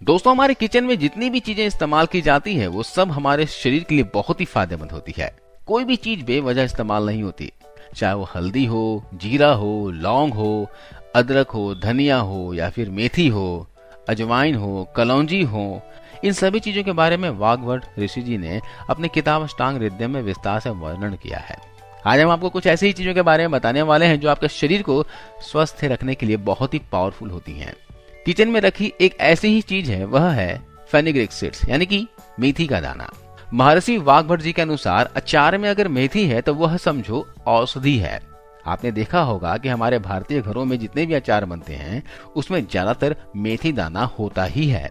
दोस्तों, हमारे किचन में जितनी भी चीजें इस्तेमाल की जाती है वो सब हमारे शरीर के लिए बहुत ही फायदेमंद होती है। कोई भी चीज बेवजह इस्तेमाल नहीं होती, चाहे वो हल्दी हो, जीरा हो, लौंग हो, अदरक हो, धनिया हो या फिर मेथी हो, अजवाइन हो, कलौंजी हो। इन सभी चीजों के बारे में वाग्भट ऋषि जी ने अपनी किताब अष्टांग हृदय में विस्तार से वर्णन किया है। आज हम आपको कुछ ऐसी ही चीजों के बारे में बताने वाले हैं जो आपके शरीर को स्वस्थ रखने के लिए बहुत ही पावरफुल होती हैं। किचन में रखी एक ऐसी ही चीज है, वह है फेनुग्रीक सीड्स यानी कि मेथी का दाना। महर्षि वाग्भट जी के अनुसार अचार में अगर मेथी है तो वह समझो औषधि है। आपने देखा होगा कि हमारे भारतीय घरों में जितने भी अचार बनते हैं उसमें ज्यादातर मेथी दाना होता ही है।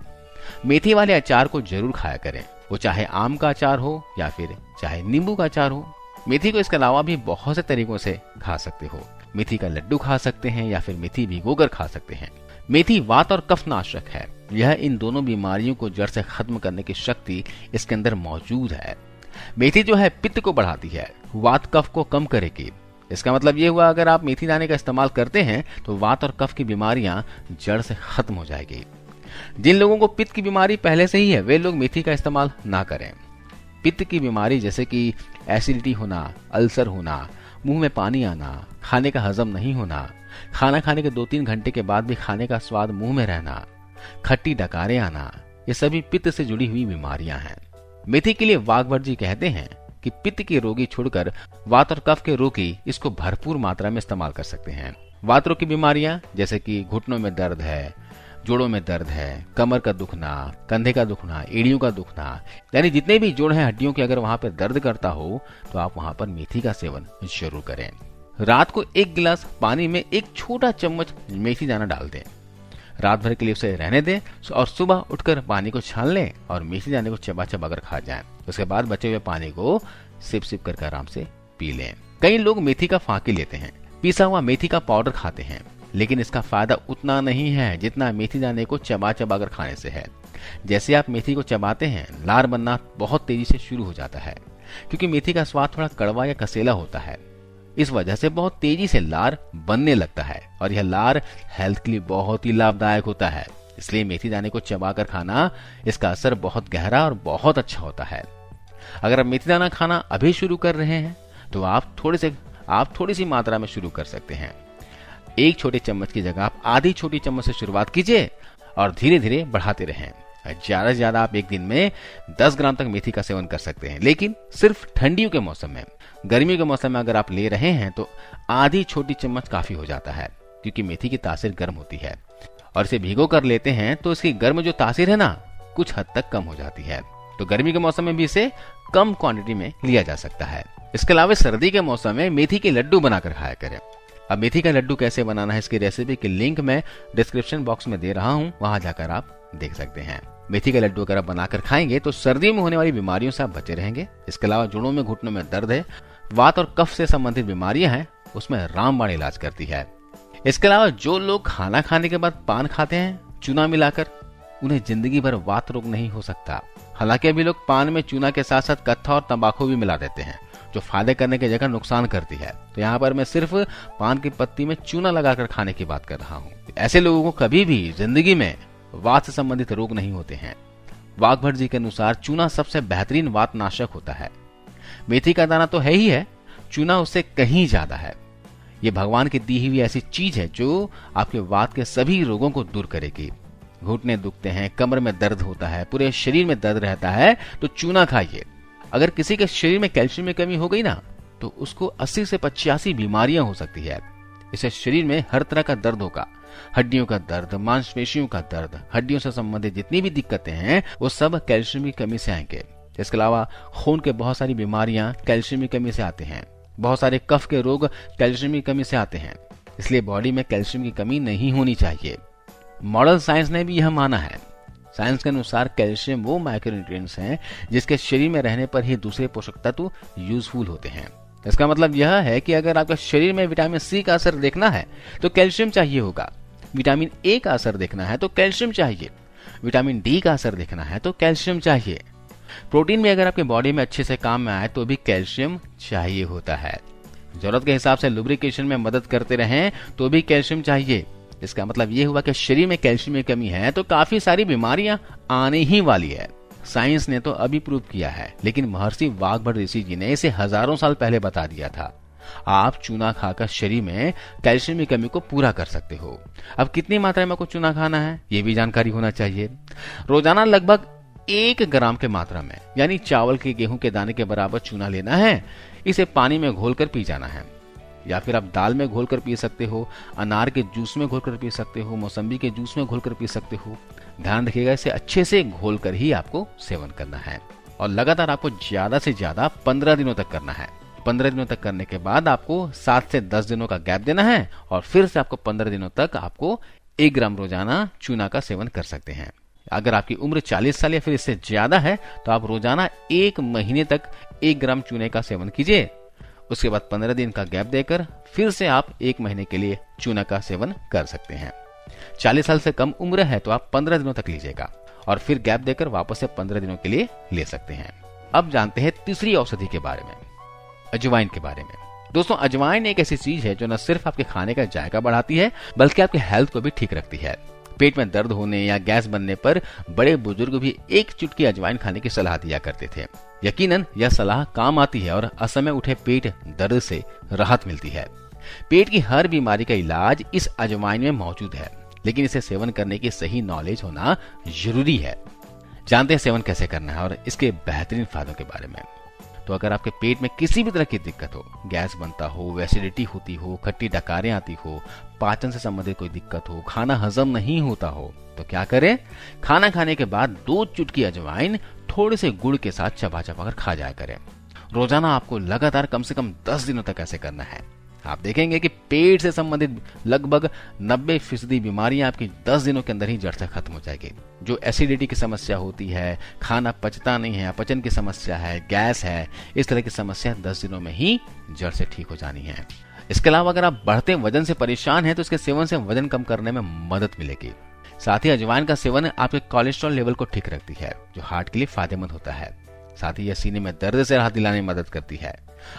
मेथी वाले अचार को जरूर खाया करें, वो चाहे आम का अचार हो या फिर चाहे नींबू का अचार हो। मेथी को इसके अलावा भी बहुत से तरीकों से खा सकते हो। मेथी का लड्डू खा सकते हैं या फिर मेथी भिगोकर खा सकते हैं। मेथी वात और कफ नाशक है। यह इन दोनों बीमारियों को जड़ से खत्म करने की शक्ति इसके अंदर मौजूद है। मेथी जो है पित्त को बढ़ाती है, वात कफ को कम करेगी। इसका मतलब ये हुआ अगर आप मेथी दाने का इस्तेमाल करते हैं तो वात और कफ की बीमारियां जड़ से खत्म हो जाएगी। जिन लोगों को पित्त की बीमारी पहले से ही है वे लोग मेथी का इस्तेमाल ना करें। पित्त की बीमारी जैसे कि एसिडिटी होना, अल्सर होना, मुंह में पानी आना, खाने का हजम नहीं होना, खाना खाने के 2-3 घंटे के बाद भी खाने का स्वाद मुंह में रहना, खट्टी डकारें आना, ये सभी पित्त से जुड़ी हुई बीमारियां हैं। मेथी के लिए वाग्भट जी कहते हैं कि पित्त के रोगी छोड़कर वात और कफ के रोगी इसको भरपूर मात्रा में इस्तेमाल कर सकते हैं। वात रोग की बीमारियां जैसे कि घुटनों में दर्द है, जोड़ों में दर्द है, कमर का दुखना, कंधे का दुखना, एड़ियों का दुखना, यानी जितने भी जोड़ हैं हड्डियों के, अगर वहां पर दर्द करता हो तो आप वहां पर मेथी का सेवन जरूर करें। रात को 1 गिलास पानी में 1 छोटा चम्मच मेथी दाना डाल दें। रात भर के लिए उसे रहने दें और सुबह उठकर पानी को छान लें और मेथी दाने को चबा चबा कर खा जाएं। उसके बाद बचे हुए पानी को सिप सिप करके आराम से पी लें। कई लोग मेथी का फांकी लेते हैं, पिसा हुआ मेथी का पाउडर खाते हैं, लेकिन इसका फायदा उतना नहीं है जितना मेथी दाने को चबा चबा कर खाने से है। जैसे आप मेथी को चबाते हैं लार बनना बहुत तेजी से शुरू हो जाता है, क्योंकि मेथी का स्वाद थोड़ा कड़वा या कसेला होता है। इस वजह से बहुत तेजी से लार बनने लगता है और यह लार हेल्थ के लिए बहुत ही लाभदायक होता है। इसलिए मेथी दाने को चबाकर खाना, इसका असर बहुत गहरा और बहुत अच्छा होता है। अगर आप मेथी दाना खाना अभी शुरू कर रहे हैं तो आप थोड़ी सी मात्रा में शुरू कर सकते हैं। 1 छोटे चम्मच की जगह आप आधी छोटी चम्मच से शुरुआत कीजिए और धीरे धीरे बढ़ाते रहें। ज्यादा से ज्यादा आप एक दिन में 10 ग्राम तक मेथी का सेवन कर सकते हैं, लेकिन सिर्फ ठंडियों के मौसम में। गर्मियों के मौसम में अगर आप ले रहे हैं तो आधी छोटी चम्मच काफी हो जाता है, क्योंकि मेथी की तासीर गर्म होती है और इसे भिगो कर लेते हैं तो इसकी गर्म जो तासीर है ना, कुछ हद तक कम हो जाती है। तो गर्मी के मौसम में भी इसे कम क्वांटिटी में लिया जा सकता है। इसके अलावा सर्दी के मौसम में मेथी के लड्डू बनाकर खाया करें। अब मेथी का लड्डू कैसे बनाना है, इसकी रेसिपी की लिंक मैं डिस्क्रिप्शन बॉक्स में दे रहा हूँ, वहां जाकर आप देख सकते हैं। मेथी का लड्डू अगर आप बनाकर खाएंगे तो सर्दियों में होने वाली बीमारियों से आप बचे रहेंगे। इसके अलावा जोड़ों में, घुटनों में दर्द है, वात और कफ से संबंधित बीमारियां हैं, उसमें रामबाण इलाज करती है। इसके अलावा जो लोग खाना खाने के बाद पान खाते हैं चूना मिलाकर, उन्हें जिंदगी भर वात रोग नहीं हो सकता। हालांकि अभी लोग पान में चूना के साथ साथ कत्था और तंबाकू भी मिला देते हैं, जो फायदे करने की जगह नुकसान करती है। तो यहाँ पर मैं सिर्फ पान की पत्ती में चूना लगाकर खाने की बात कर रहा हूँ। ऐसे लोगों को कभी भी जिंदगी में वात से संबंधित रोग नहीं होते हैं। वाग्भट जी के अनुसार चूना सबसे बेहतरीन वात नाशक होता है। मेथी का दाना तो है ही है, चूना उससे कहीं ज्यादा है। ये भगवान की दी हुई ऐसी चीज है जो आपके वात के सभी रोगों को दूर करेगी। घुटने दुखते हैं, कमर में दर्द होता है, पूरे शरीर में दर्द रहता है, तो चूना खाइए। अगर किसी के शरीर में कैल्शियम में कमी हो गई ना, तो उसको 80 से 85 बीमारियां हो सकती है। इससे शरीर में हर तरह का दर्द होगा, हड्डियों का दर्द, मांसपेशियों का दर्द, हड्डियों से संबंधित जितनी भी दिक्कतें हैं वो सब कैल्शियम की कमी से आएंगे। इसके अलावा खून के बहुत सारी बीमारियां कैल्शियम की कमी से आते हैं। बहुत सारे कफ के रोग कैल्शियम की कमी से आते हैं। इसलिए बॉडी में कैल्शियम की कमी नहीं होनी चाहिए। मॉडर्न साइंस ने भी यह माना है। साइंस के अनुसार कैल्शियम वो माइक्रोन्यूट्रिएंट्स हैं जिसके शरीर में रहने पर ही दूसरे पोषक तत्व यूजफुल होते हैं। इसका मतलब यह है कि अगर आपके शरीर में विटामिन सी का असर देखना है तो कैल्शियम चाहिए होगा, विटामिन ए का असर देखना है तो कैल्शियम चाहिए, विटामिन डी का असर देखना है तो कैल्शियम चाहिए। प्रोटीन भी अगर आपके बॉडी में अच्छे से काम में आए तो भी कैल्शियम चाहिए होता है। जरूरत के हिसाब से लुब्रिकेशन में मदद करते रहें तो भी कैल्शियम चाहिए। इसका मतलब ये हुआ कि शरीर में कैल्शियम की कमी है तो काफी सारी बीमारियां आने ही वाली है। साइंस ने तो अभी प्रूव किया है, लेकिन महर्षि वाघभट ऋषि जी ने इसे हजारों साल पहले बता दिया था। आप चूना खाकर शरीर में कैल्शियम की कमी को पूरा कर सकते हो। अब कितनी मात्रा में आपको चूना खाना है ये भी जानकारी होना चाहिए। रोजाना लगभग 1 ग्राम के मात्रा में, यानी चावल के गेहूं के दाने के बराबर चूना लेना है। इसे पानी में घोलकर पी जाना है, या फिर आप दाल में घोलकर पी सकते हो, अनार के जूस में घोलकर पी सकते हो, मौसम्बी के जूस में घोलकर पी सकते हो। ध्यान रखिएगा, इसे अच्छे से घोलकर ही आपको सेवन करना है और लगातार आपको ज्यादा से ज्यादा 15 दिनों तक करना है। 15 दिनों तक करने के बाद आपको 7 से 10 दिनों का गैप देना है और फिर से आपको 15 दिनों तक आपको 1 ग्राम रोजाना चूना का सेवन कर सकते हैं। अगर आपकी उम्र 40 साल या फिर इससे ज्यादा है तो आप रोजाना 1 महीने तक 1 ग्राम चूने का सेवन कीजिए। उसके बाद 15 दिन का गैप देकर फिर से आप 1 महीने के लिए चूना का सेवन कर सकते हैं। 40 साल से कम उम्र है तो आप 15 दिनों तक लीजिएगा और फिर गैप देकर वापस से 15 दिनों के लिए ले सकते हैं। अब जानते हैं तीसरी औषधि के बारे में, अजवाइन के बारे में। दोस्तों, अजवाइन एक ऐसी चीज है जो न सिर्फ आपके खाने का जायका बढ़ाती है बल्कि आपके हेल्थ को भी ठीक रखती है। पेट में दर्द होने या गैस बनने पर बड़े बुजुर्ग भी 1 चुटकी अजवाइन खाने की सलाह दिया करते थे। यकीनन यह सलाह काम आती है और असमय उठे पेट दर्द से राहत मिलती है। पेट की हर बीमारी का इलाज इस अजवाइन में मौजूद है, लेकिन इसे सेवन करने की सही नॉलेज होना जरूरी है। जानते हैं सेवन कैसे करना है और इसके बेहतरीन फायदों के बारे में। तो अगर आपके पेट में किसी भी तरह की दिक्कत हो, गैस बनता हो, एसिडिटी होती हो, खट्टी डकारें आती हो, पाचन से संबंधित कोई दिक्कत हो, खाना हजम नहीं होता हो, तो क्या करें? खाना खाने के बाद 2 चुटकी अजवाइन थोड़े से गुड़ के साथ चबा चबा कर खा जाया करें। रोजाना आपको लगातार कम से कम 10 दिनों तक ऐसे करना है। आप देखेंगे कि पेट से संबंधित लगभग 90% बीमारियां आपकी 10 दिनों के अंदर ही जड़ से खत्म हो जाएगी। जो एसिडिटी की समस्या होती है, खाना पचता नहीं है, अपचन की समस्या है, गैस है, इस तरह की समस्या 10 दिनों में ही जड़ से ठीक हो जानी है। इसके अलावा अगर आप बढ़ते वजन से परेशान हैं तो इसके सेवन से वजन कम करने में मदद मिलेगी। साथ ही अजवाइन का सेवन आपके कोलेस्ट्रॉल लेवल को ठीक रखती है, जो हार्ट के लिए फायदेमंद होता है। साथ ही यह सीने में दर्द से राहत दिलाने में मदद करती है।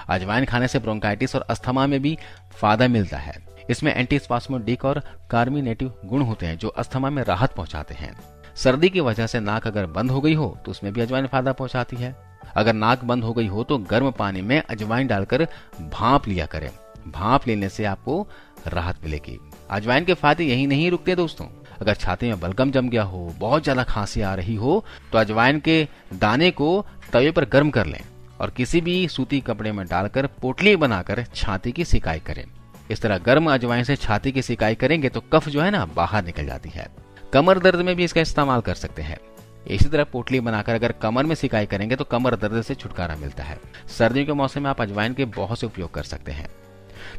अजवाइन खाने से ब्रोंकाइटिस और अस्थमा में भी फायदा मिलता है। इसमें एंटीस्पास्मोडिक और कार्मिनेटिव गुण होते हैं जो अस्थमा में राहत पहुंचाते हैं। सर्दी की वजह से नाक अगर बंद हो गई हो तो उसमें भी अजवाइन फायदा पहुंचाती है। अगर नाक बंद हो गई हो तो गर्म पानी में अजवाइन डालकर भाप लिया करें। भाप लेने से आपको राहत मिलेगी। अजवाइन के फायदे यही नहीं रुकते दोस्तों। अगर छाती में बलगम जम गया हो, बहुत ज्यादा खांसी आ रही हो, तो अजवाइन के दाने को तवे पर गर्म कर लें और किसी भी सूती कपड़े में डालकर पोटली बनाकर छाती की सिकाई करें। इस तरह गर्म अजवाइन से छाती की सिकाई करेंगे तो कफ जो है ना बाहर निकल जाती है। कमर दर्द में भी इसका इस्तेमाल कर सकते हैं। इसी तरह पोटली बनाकर अगर कमर में सिकाई करेंगे तो कमर दर्द से छुटकारा मिलता है। सर्दियों के मौसम में आप अजवाइन के बहुत से उपयोग कर सकते हैं।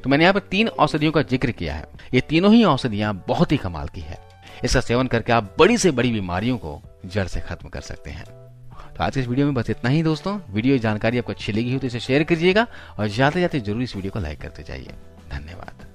तो मैंने यहाँ पर 3 औषधियों का जिक्र किया है। ये तीनों ही औषधियां बहुत ही कमाल की है। इसका सेवन करके आप बड़ी से बड़ी बीमारियों को जड़ से खत्म कर सकते हैं। तो आज के इस वीडियो में बस इतना ही दोस्तों। वीडियो जानकारी आपको अच्छी लगी हो तो इसे शेयर कीजिएगा और जाते जाते जरूर इस वीडियो को लाइक करते जाइए। धन्यवाद।